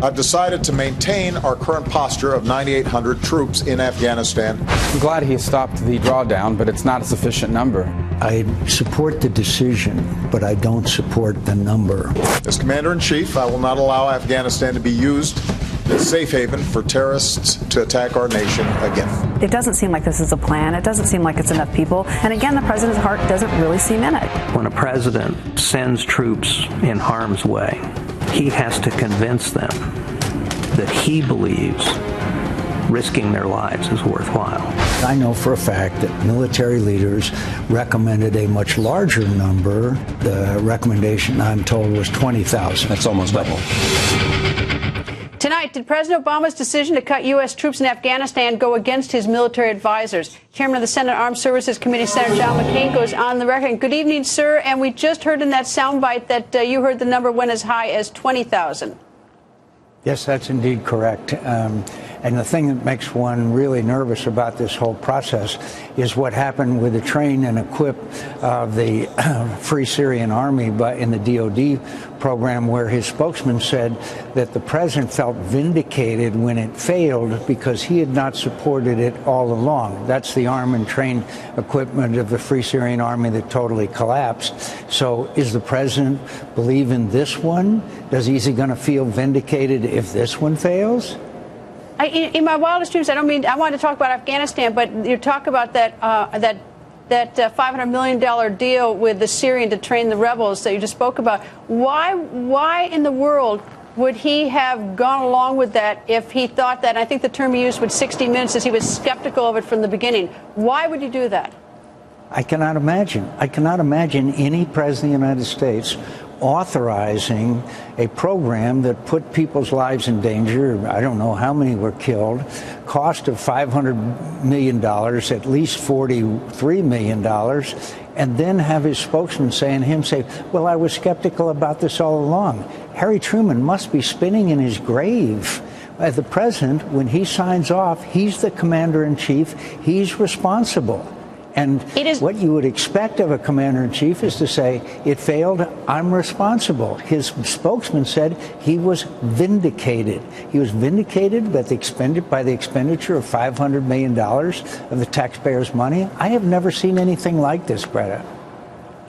I've decided to maintain our current posture of 9,800 troops in Afghanistan. I'm glad he stopped the drawdown, but it's not a sufficient number. I support the decision, but I don't support the number. As Commander-in-Chief, I will not allow Afghanistan to be used as a safe haven for terrorists to attack our nation again. It doesn't seem like this is a plan. It doesn't seem like it's enough people. And again, the president's heart doesn't really seem in it. When a president sends troops in harm's way, he has to convince them that he believes risking their lives is worthwhile. I know for a fact that military leaders recommended a much larger number. The recommendation, I'm told, was 20,000. That's almost double. Tonight, did President Obama's decision to cut U.S. troops in Afghanistan go against his military advisors? Chairman of the Senate Armed Services Committee, Senator John McCain, goes on the record. Good evening, sir. And we just heard in that soundbite that you heard the number went as high as 20,000. Yes, that's indeed correct. And the thing that makes one really nervous about this whole process is what happened with the train and equip of the Free Syrian Army in the DOD program, where his spokesman said that the president felt vindicated when it failed because he had not supported it all along. That's the arm and train equipment of the Free Syrian Army that totally collapsed. So is the president believe in this one? Is he going to feel vindicated if this one fails? In my wildest dreams, I wanted to talk about Afghanistan, but you talk about that $500 million deal with the Syrian to train the rebels that you just spoke about. Why in the world would he have gone along with that if he thought that, and I think the term he used was 60 minutes, as he was skeptical of it from the beginning? Why would you do that? I cannot imagine. I cannot imagine any president of the United States authorizing a program that put people's lives in danger. I don't know how many were killed. Cost of $500 million, at least $43 million. And then have his spokesman say, well, I was skeptical about this all along. Harry Truman must be spinning in his grave. The president, when he signs off, he's the commander-in-chief. He's responsible. And what you would expect of a commander-in-chief is to say, it failed, I'm responsible. His spokesman said he was vindicated. He was vindicated by the expenditure of $500 million of the taxpayers' money. I have never seen anything like this, Greta.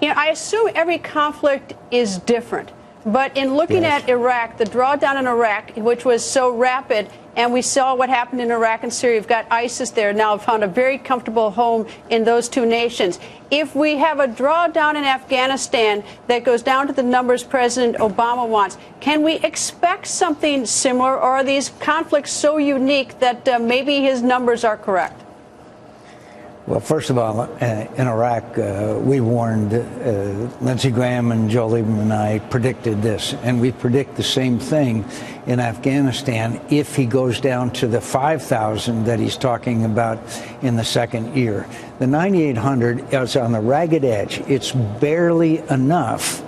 I assume every conflict is different. But in looking at Iraq, the drawdown in Iraq, which was so rapid, and we saw what happened in Iraq and Syria. You've got ISIS there now, found a very comfortable home in those two nations. If we have a drawdown in Afghanistan that goes down to the numbers President Obama wants, can we expect something similar, or are these conflicts so unique that maybe his numbers are correct? Well, first of all, in Iraq, we warned, Lindsey Graham and Joe Lieberman and I predicted this, and we predict the same thing in Afghanistan if he goes down to the 5,000 that he's talking about in the second year. The 9,800 is on the ragged edge. It's barely enough.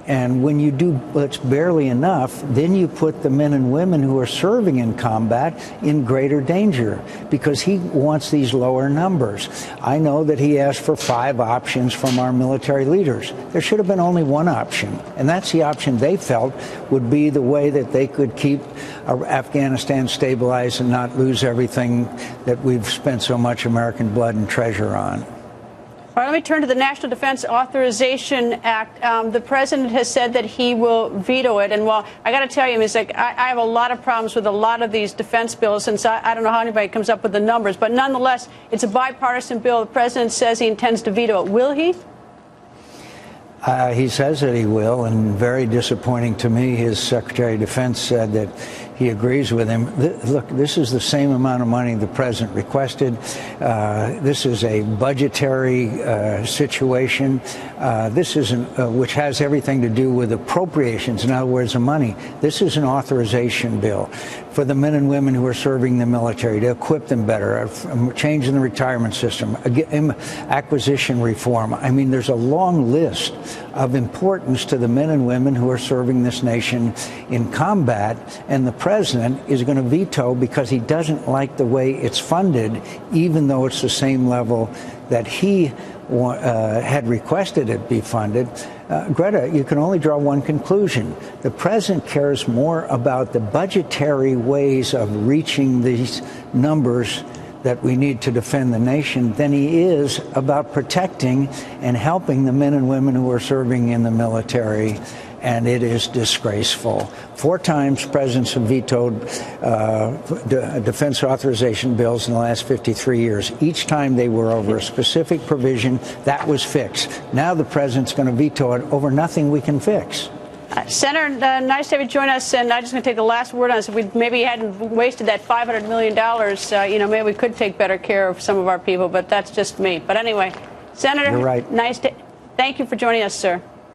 And when you do what's barely enough, then you put the men and women who are serving in combat in greater danger because he wants these lower numbers. I know that he asked for 5 options from our military leaders. There should have been only one option, and that's the option they felt would be the way that they could keep Afghanistan stabilized and not lose everything that we've spent so much American blood and treasure on. All right, let me turn to the National Defense Authorization Act. The president has said that he will veto it. And while I got to tell you, I have a lot of problems with a lot of these defense bills, since I don't know how anybody comes up with the numbers. But nonetheless, it's a bipartisan bill. The president says he intends to veto it. Will he? He says that he will, and very disappointing to me, his Secretary of Defense said that he agrees with him. Look, this is the same amount of money the president requested. This is a budgetary situation. This isn't, which has everything to do with appropriations, in other words, the money. This is an authorization bill for the men and women who are serving the military, to equip them better, change in the retirement system, acquisition reform. I mean, there's a long list of importance to the men and women who are serving this nation in combat, and the president is going to veto because he doesn't like the way it's funded, even though it's the same level that he had requested it be funded. Greta, you can only draw one conclusion. The president cares more about the budgetary ways of reaching these numbers that we need to defend the nation than he is about protecting and helping the men and women who are serving in the military. And it is disgraceful. 4 times presidents have vetoed defense authorization bills in the last 53 years. Each time they were over a specific provision that was fixed. Now the president's going to veto it over nothing we can fix. Senator, nice to have you join us, and I'm just going to take the last word on this. If we maybe hadn't wasted that $500 million, maybe we could take better care of some of our people, but that's just me. But anyway, Senator, you're right. Thank you for joining us, sir.